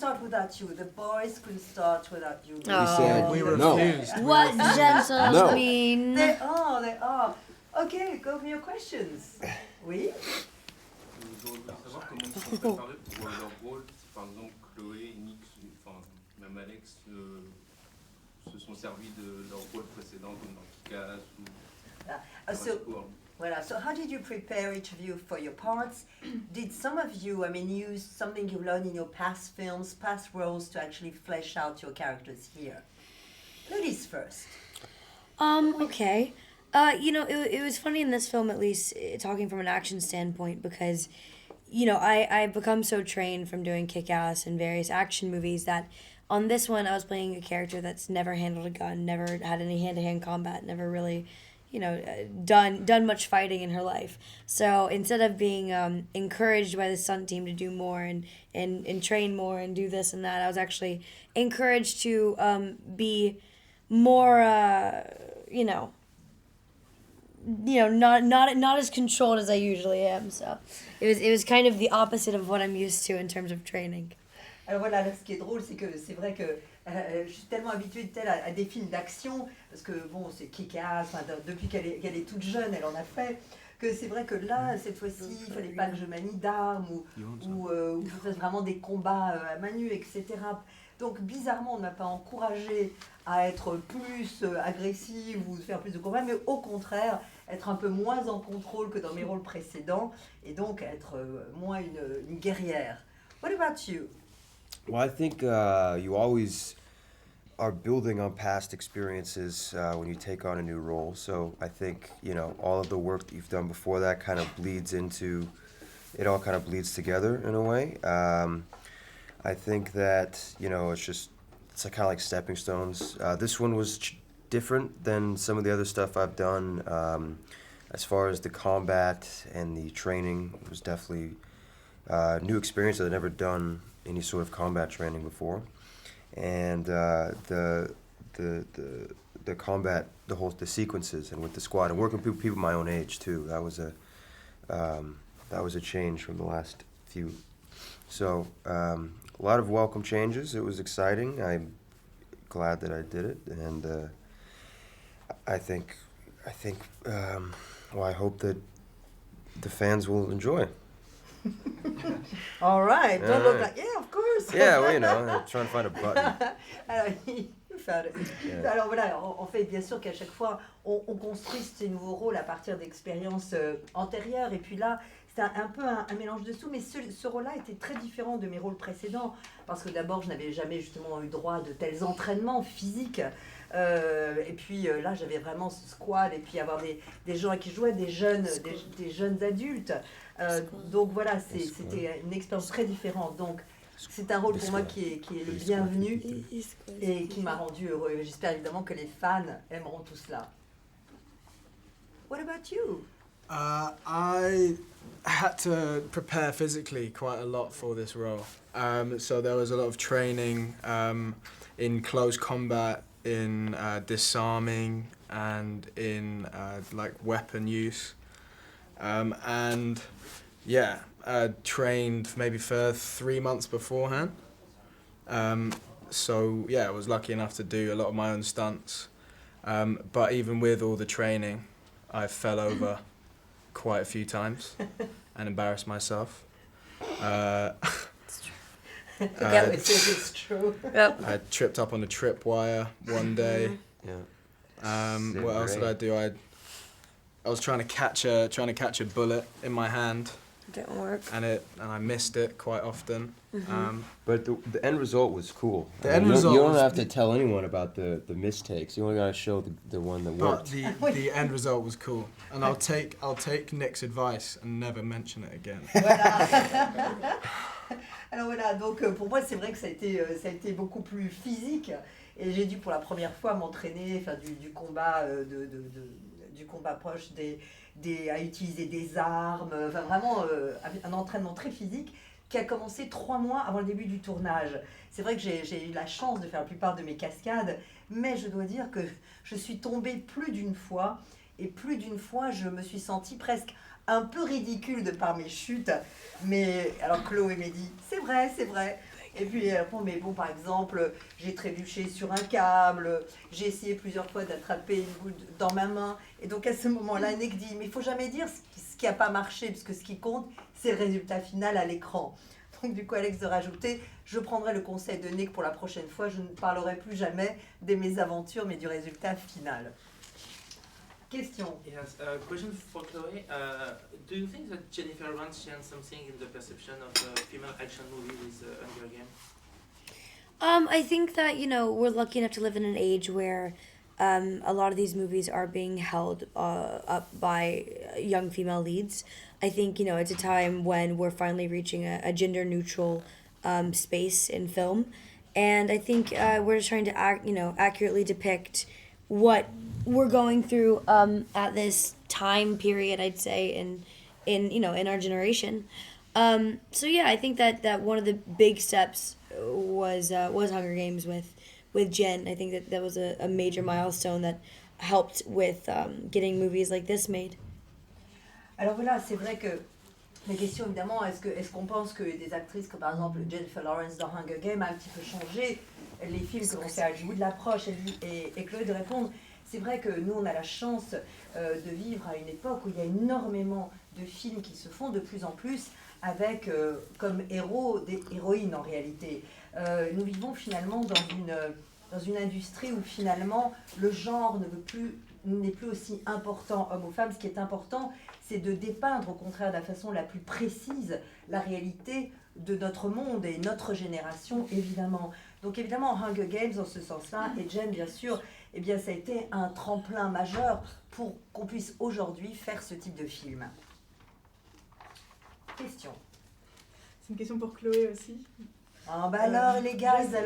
start without you. The boys couldn't start without you. We said We no. refused. What No. gentlemen? They are. Okay, go for your questions. Oui. J'aurais voulu savoir comment ils sont préparés pour leur rôle. Si par exemple Chloé, Nick, enfin même Alex se sont servis de leur rôle précédent comme dans Kick-Ass ou So how did you prepare each of you for your parts? Did some of you, use something you learned in your past films, past roles to actually flesh out your characters here? Ladies first. Okay. It was funny in this film, at least, talking from an action standpoint, because, I've become so trained from doing Kick-Ass and various action movies that on this one I was playing a character that's never handled a gun, never had any hand-to-hand combat, never really, done much fighting in her life. So instead of being encouraged by the stunt team to do more and train more and do this and that, I was actually encouraged to be more, not as controlled as I usually am. So it was kind of the opposite of what I'm used to in terms of training. Alors voilà, là, ce qui est drôle, c'est que c'est vrai que je suis tellement habituée à des films d'action, parce que bon, c'est Kick-Ass, depuis qu'elle est toute jeune, elle en a fait, que c'est vrai que là, cette fois-ci, il fallait pas que je manie d'armes ou que je fasse vraiment des combats à main nue, etc. Donc bizarrement, on ne m'a pas encouragée à être plus agressive ou faire plus de combats, mais au contraire, être un peu moins en contrôle que dans mes rôles précédents, et donc être moins une guerrière. What about you? Well, I think you always are building on past experiences when you take on a new role. So I think, all of the work that you've done before that kind of bleeds all kind of bleeds together in a way. I think that, it's kind of like stepping stones. This one was different than some of the other stuff I've done. As far as the combat and the training, it was definitely a new experience that I'd never done any sort of combat training before, and the combat, the sequences, and with the squad, and working with people my own age too. That was a change from the last few. So a lot of welcome changes. It was exciting. I'm glad that I did it, and I hope that the fans will enjoy. All right. Don't look like, yeah, of course. Yeah, well, trying to find a button. Alors, you found it. Yeah. Alors voilà, en fait, bien sûr qu'à chaque fois, on construit ces nouveaux rôles à partir d'expériences antérieures. Et puis là, c'est un peu un mélange de tout. Mais ce rôle-là était très différent de mes rôles précédents. Parce que d'abord, je n'avais jamais justement eu droit de tels entraînements physiques. Et puis là, j'avais vraiment ce squad. Et puis avoir des gens qui jouaient, des jeunes adultes. Donc voilà, c'était une expérience très différente. Donc c'est un rôle pour moi qui est le bienvenu et qui m'a rendu heureux. J'espère évidemment que les fans aimeront tout cela. What about you? I had to prepare physically quite a lot for this role. So there was a lot of training in close combat, in disarming, and in weapon use. And yeah, trained maybe for 3 months beforehand. So yeah, I was lucky enough to do a lot of my own stunts. But even with all the training, I fell over quite a few times and embarrassed myself. It's true. Yep. I tripped up on the tripwire one day. Yeah. What else did I do? I was trying to catch a bullet in my hand. Didn't work. And I missed it quite often. Mm-hmm. But the end result was cool. You don't have to tell anyone about the mistakes. You only gotta show the one that worked. But the end result was cool, and I'll take Nick's advice and never mention it again. Voilà. Alors voilà, donc pour moi c'est vrai que ça a été beaucoup plus physique et j'ai dû pour la première fois m'entraîner, faire du combat du combat proche, à utiliser des armes, enfin vraiment un entraînement très physique qui a commencé 3 mois avant le début du tournage. C'est vrai que j'ai eu la chance de faire la plupart de mes cascades, mais je dois dire que je suis tombée plus d'une fois, et plus d'une fois je me suis sentie presque un peu ridicule de par mes chutes. Mais alors Chloé m'a dit, c'est vrai. Et puis bon, mais bon, par exemple, j'ai trébuché sur un câble, j'ai essayé plusieurs fois d'attraper une goutte dans ma main. Et donc à ce moment-là, Nick dit, mais il faut jamais dire ce qui n'a pas marché, puisque ce qui compte, c'est le résultat final à l'écran. Donc du coup, Alex de rajouter, je prendrai le conseil de Nick pour la prochaine fois, je ne parlerai plus jamais de mes aventures, mais du résultat final. Question. Yes, question for Chloé. Do you think that Jennifer Lawrence changed something in the perception of female action movie with Hunger Games? I think that, we're lucky enough to live in an age where a lot of these movies are being held up by young female leads. I think, it's a time when we're finally reaching a gender-neutral space in film. And I think we're just trying to accurately depict what we're going through at this time period, I'd say, in our generation. So yeah, I think that one of the big steps was Hunger Games with Jen. I think that was a major milestone that helped with getting movies like this made. Alors voilà, c'est vrai que la question évidemment, est-ce qu'on pense que des actrices comme par exemple Jennifer Lawrence dans Hunger Games a un petit peu changé les films que l'on fait à Hollywood, l'approche et Chloé de répondre. C'est vrai que nous on a la chance de vivre à une époque où il y a énormément de films qui se font de plus en plus avec comme héros des héroïnes en réalité. Nous vivons finalement dans une industrie où finalement le genre n'est plus aussi important homme ou femme. Ce qui est important, c'est de dépeindre au contraire de la façon la plus précise la réalité de notre monde et notre génération évidemment. Donc évidemment Hunger Games dans ce sens-là et Jen bien sûr, eh bien ça a été un tremplin majeur pour qu'on puisse aujourd'hui faire ce type de film. Question. C'est une question pour Chloé aussi. Ah bah alors les gars, Je les ai eus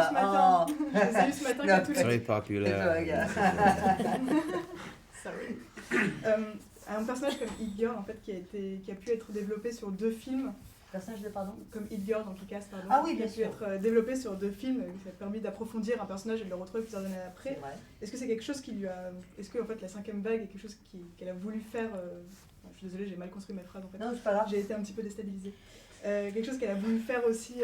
ce matin. Oh. Je les ai eus ce matin comme tous les Very popular. Sorry. Un personnage comme Hit Girl en fait qui a pu être développé sur 2 films. Personnage de pardon. Comme Hit Girl dans Kick-Ass pardon. Ah oui, bien qui a pu être développé sur 2 films, ça a permis d'approfondir un personnage et de le retrouver plusieurs années après. C'est vrai. Est-ce que c'est quelque chose qui lui a, est-ce que en fait la 5e vague est quelque chose qu'elle a voulu faire je suis désolée, j'ai mal construit ma phrase en fait. Non, c'est pas grave. J'ai été un petit peu déstabilisée. Quelque chose qu'elle a voulu faire aussi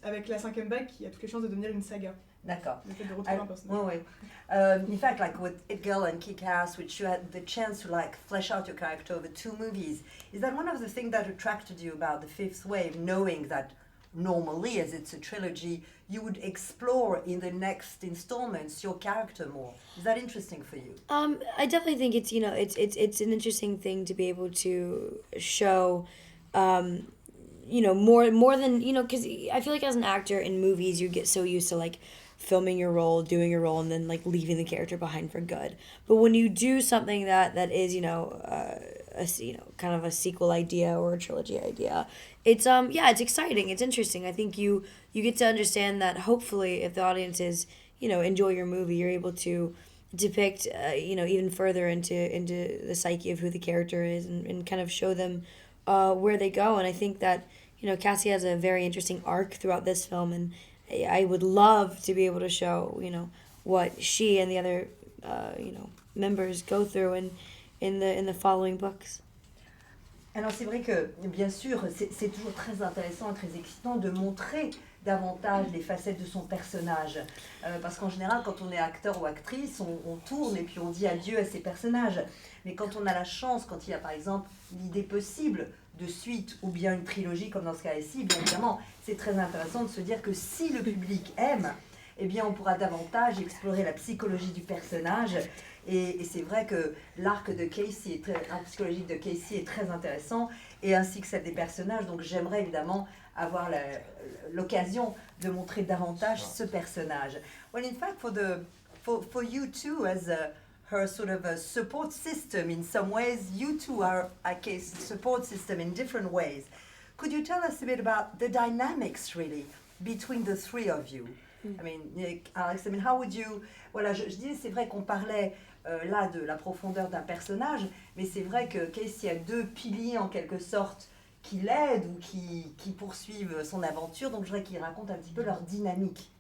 avec la 5e vague qui a toutes les chances de devenir une saga. D'accord. Le fait de retrouver un personnage. Oui, oui. In fact, like with It Girl and Kick-Ass, which you had the chance to like flesh out your character over 2 movies, is that one of the things that attracted you about the 5th wave, knowing that normally, as it's a trilogy, you would explore in the next installments your character more? Is that interesting for you? I definitely think it's it's an interesting thing to be able to show more than because I feel like as an actor in movies you get so used to like filming your role, doing your role, and then like leaving the character behind for good. But when you do something that is kind of a sequel idea or a trilogy idea, it's it's exciting, it's interesting. I think you get to understand that hopefully if the audiences enjoy your movie, you're able to depict even further into the psyche of who the character is and kind of show them where they go. And I think that Cassie has a very interesting arc throughout this film, and I would love to be able to show what she and the other members go through in the following books. Alors c'est vrai que bien sûr c'est toujours très intéressant et très excitant de montrer davantage les facettes de son personnage parce qu'en général quand on est acteur ou actrice on tourne et puis on dit adieu à ses personnages, mais quand on a la chance, quand il y a par exemple l'idée possible de suite ou bien une trilogie comme dans ce cas-ci, bien évidemment c'est très intéressant de se dire que si le public aime, eh bien on pourra davantage explorer la psychologie du personnage. Et c'est vrai que l'arc de Casey, l'arc psychologique de Casey est très intéressant, et ainsi que celle des personnages. Donc j'aimerais évidemment avoir l'occasion de montrer davantage ce personnage. Well, in fact, for you too, as her sort of a support system in some ways, you two are a case support system in different ways. Could you tell us a bit about the dynamics really between the 3 of you? I mean, Nick, Alex, I mean, how would you... Voilà, je disais, c'est vrai qu'on parlait là de la profondeur d'un personnage, mais c'est vrai que Casey a 2 piliers en quelque sorte qui l'aident ou qui poursuivent son aventure, donc je voudrais qu'ils racontent un petit peu leur dynamique.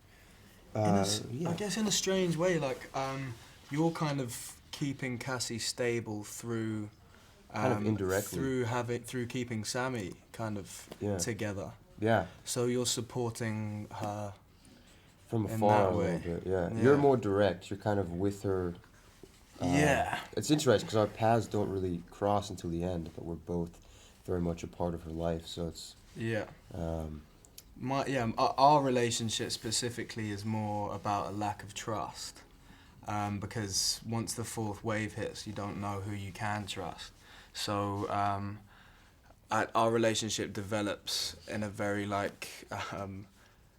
I guess in a strange way, like you're kind of keeping Cassie stable through kind of indirectly through keeping Sammy kind of together. Yeah. So you're supporting her. From In afar that a little way. bit, yeah. Yeah. You're more direct. You're kind of with her. Yeah. It's interesting because our paths don't really cross until the end, but we're both very much a part of her life. So it's Yeah. um, Our relationship specifically is more about a lack of trust, because once the fourth wave hits, you don't know who you can trust. So our relationship develops in a very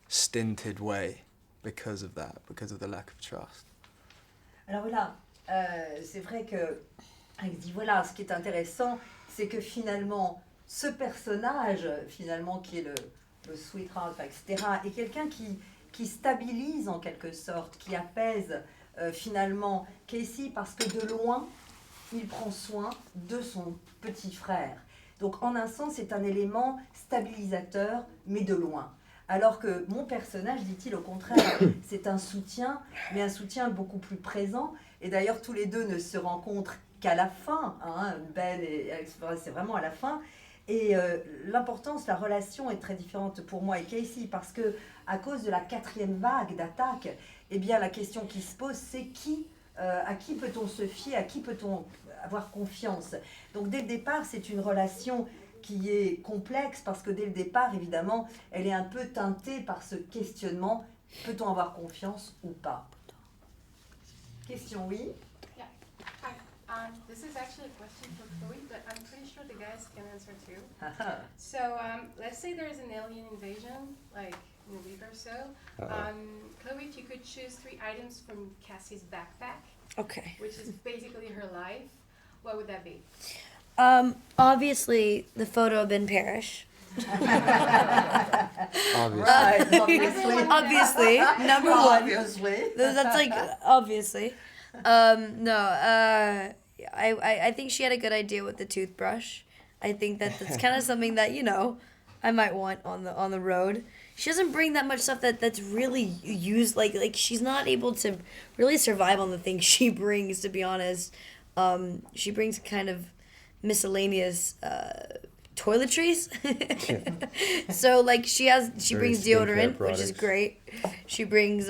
stinted way because of that, because of the lack of trust. Alors voilà, c'est vrai que elle dit voilà, ce qui est intéressant, c'est que finalement, ce personnage, finalement, qui est le sweetheart, enfin, etc., est quelqu'un qui stabilise en quelque sorte, qui apaise finalement Casey parce que de loin, il prend soin de son petit frère. Donc en un sens, c'est un élément stabilisateur, mais de loin. Alors que mon personnage, dit-il au contraire, c'est un soutien, mais un soutien beaucoup plus présent. Et d'ailleurs, tous les deux ne se rencontrent qu'à la fin. Hein, Ben et Alex, c'est vraiment à la fin. Et l'importance, la relation est très différente pour moi et Casey, parce que à cause de la 4e vague d'attaque, eh bien, la question qui se pose, c'est à qui peut-on se fier, à qui peut-on avoir confiance. Donc dès le départ, c'est une relation qui est complexe parce que dès le départ, évidemment, elle est un peu teintée par ce questionnement, peut-on avoir confiance ou pas? Question, oui? Yeah. Hi. This is actually a question for Chloe, but I'm pretty sure the guys can answer too. So let's say there's an alien invasion, like in a week or so. Chloe, if you could choose 3 items from Cassie's backpack, Okay. which is basically her life, what would that be? Obviously, the photo of Ben Parrish. obvious. Right, obviously. Obviously, number one. Obviously. That's like obviously. No. I think she had a good idea with the toothbrush. I think that's kind of something that I might want on the road. She doesn't bring that much stuff that's really used. Like she's not able to really survive on the things she brings. To be honest, she brings kind of miscellaneous toiletries. So like she Very brings skincare deodorant, which is products. great. She brings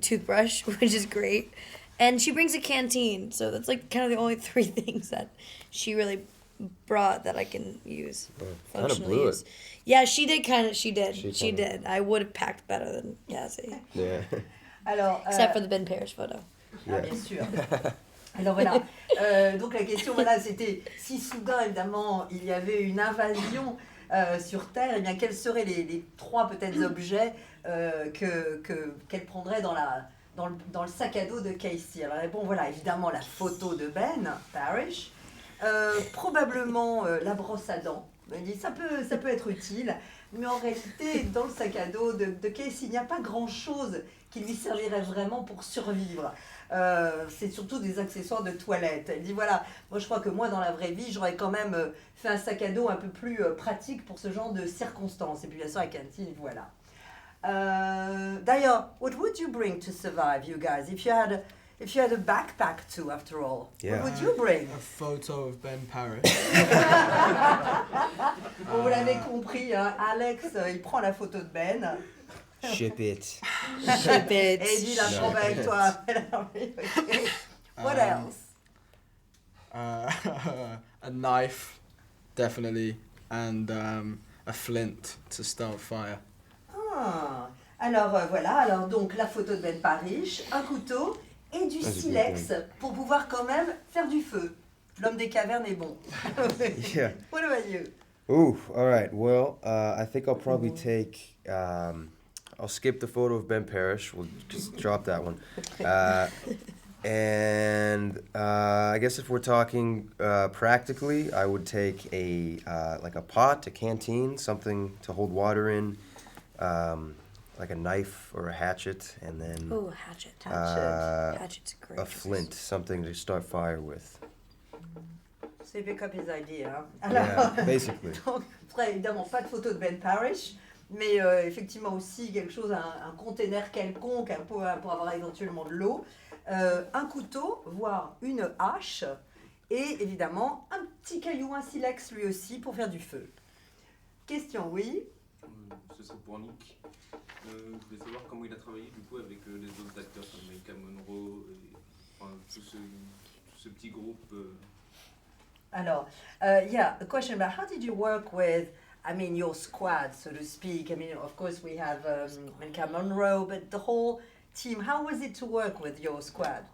toothbrush, which is great, and she brings a canteen. So that's like kind of the only 3 things that she really brought that I can use. Kind of Functionally blew use. it. Yeah, she did. She kinda- did. I would have packed better than Cassie, Yeah. Alors, except for the Ben Parrish photo. Ah, bien sûr. Alors voilà, donc la question c'était si soudain évidemment il y avait une invasion sur Terre, eh bien quels seraient les 3 peut-être objets qu'elle prendrait dans le sac à dos de Casey. Alors bon voilà, évidemment la photo de Ben Parrish, probablement la brosse à dents. Elle dit ça peut être utile, mais en réalité dans le sac à dos de Casey il n'y a pas grand-chose qui lui servirait vraiment pour survivre. C'est surtout des accessoires de toilette. Elle dit voilà, moi je crois que moi dans la vraie vie j'aurais quand même fait un sac à dos un peu plus pratique pour ce genre de circonstances. Et puis bien sûr la cantine, voilà. D'ailleurs, what would you bring to survive, you guys, if you had a backpack too, after all? Yeah. What would you bring? A photo of Ben Parrish. Bon, vous l'avez compris, hein, Alex, il prend la photo de Ben. Ship it. Ship it. Et il dit la prends avec toi. What else? A knife, definitely, and a flint to start fire. Ah, alors voilà, alors donc la photo de Ben Parrish, un couteau et du silex pour pouvoir quand même faire du feu. L'homme des cavernes est bon. Yeah. What about you? Ooh, all right. Well, I think I'll probably take. I'll skip the photo of Ben Parrish. We'll just drop that one. And I guess if we're talking practically, I would take a pot, a canteen, something to hold water in, like a knife or a hatchet, and then Oh, hatchet. Hatchet's a great a choice. flint, something to start fire with. C'est pick up his idea. Yeah, basically. Donc, très évidemment, pas de photo de Ben Parrish, mais effectivement aussi quelque chose, un container quelconque pour avoir éventuellement de l'eau, un couteau, voire une hache, et évidemment un petit caillou, un silex lui aussi pour faire du feu. Question, oui? Ce serait pour Nick. Je voulais savoir comment il a travaillé du coup avec les autres acteurs comme Maika Monroe et enfin, tout ce petit groupe. Alors, yeah, the question about how did you work with, I mean, your squad, so to speak? I mean, of course, we have Maika Monroe, but the whole team, how was it to work with your squad?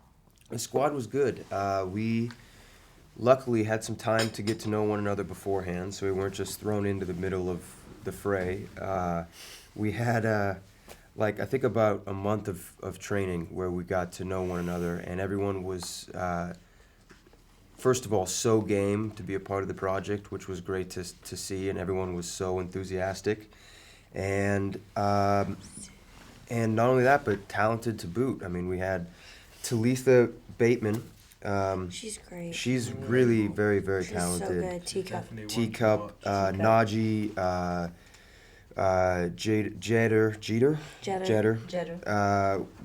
The squad was good. We luckily had some time to get to know one another beforehand, so we weren't just thrown into the middle of the fray. We had, I think about a month of training where we got to know one another, and everyone was, first of all, so game to be a part of the project, which was great to see, and everyone was so enthusiastic. And not only that, but talented to boot. I mean, we had Talitha Bateman. She's great. She's really very, very She's talented. so good. Teacup. Teacup, Naji, Jeter.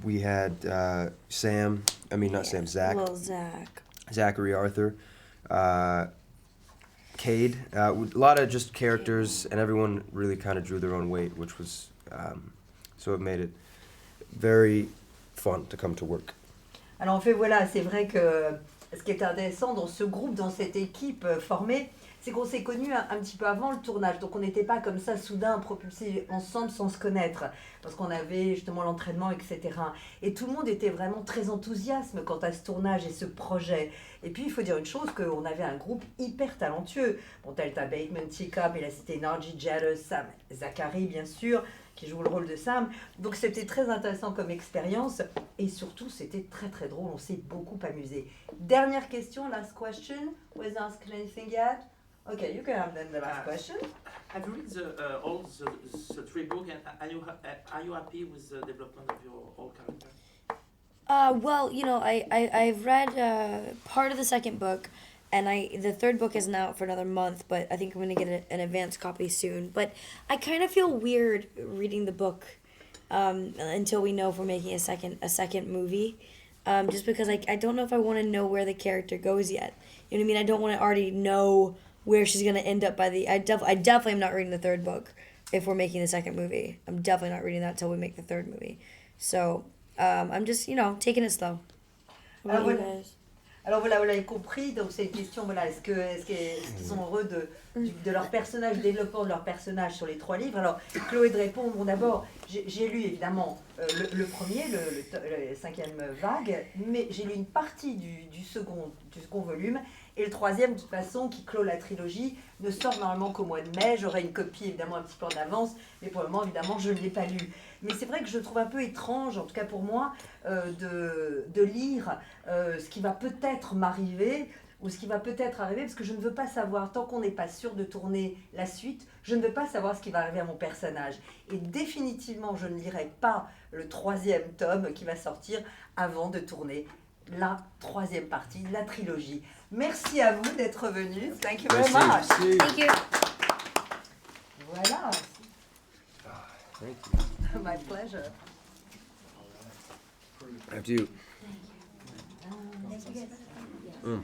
We had Sam. I mean, not Sam. Zach. Little Zach. Zachary Arthur. Cade. A lot of just characters, and everyone really kind of drew their own weight, which was so it made it very fun to come to work. Alors en fait voilà, c'est vrai que ce qui est intéressant dans ce groupe, dans cette équipe formée, c'est qu'on s'est connus un petit peu avant le tournage. Donc on n'était pas comme ça soudain propulsés ensemble sans se connaître. Parce qu'on avait justement l'entraînement, etc. Et tout le monde était vraiment très enthousiaste quant à ce tournage et ce projet. Et puis il faut dire une chose, qu'on avait un groupe hyper talentueux. Bon, Talitha Bateman, Teacup, il a cité Naji, Jeter, Sam, Zachary bien sûr, qui joue le rôle de Sam. Donc c'était très intéressant comme expérience et surtout c'était très très drôle, on s'est beaucoup amusé. Dernière question, last question. Was asked anything yet? Okay, you can have then the last question. Have you read all the three books and are you happy with the development of your all character? Well, you know, I've read part of the second book, and the third book isn't out for another month, but I think I'm gonna get an advanced copy soon. But I kind of feel weird reading the book until we know if we're making a second movie, just because I don't know if I want to know where the character goes yet. You know what I mean? I don't want to already know where she's gonna end up by the. I definitely am not reading the third book if we're making the second movie. I'm definitely not reading that until we make the third movie. So I'm just taking it slow. What about you guys? Alors voilà, vous l'avez compris, donc c'est une question, voilà, est-ce qu'ils sont heureux de leur personnage, du développement de leur personnage sur les 3 livres? Alors, Chloé de répondre, bon d'abord, j'ai lu évidemment le premier, le 5e vague, mais j'ai lu une partie du second volume, et le 3e, de toute façon, qui clôt la trilogie, ne sort normalement qu'au mois de mai. J'aurai une copie évidemment un petit peu en avance, mais pour le moment, évidemment, je ne l'ai pas lu. Mais c'est vrai que je trouve un peu étrange, en tout cas pour moi, de lire ce qui va peut-être m'arriver, ou ce qui va peut-être arriver, parce que je ne veux pas savoir, tant qu'on n'est pas sûr de tourner la suite, je ne veux pas savoir ce qui va arriver à mon personnage. Et définitivement, je ne lirai pas le 3e tome qui va sortir avant de tourner la 3e partie, la trilogie. Merci à vous d'être venus. Thank you very much. Thank you. Voilà. Thank you. My pleasure. After you. Thank you guys.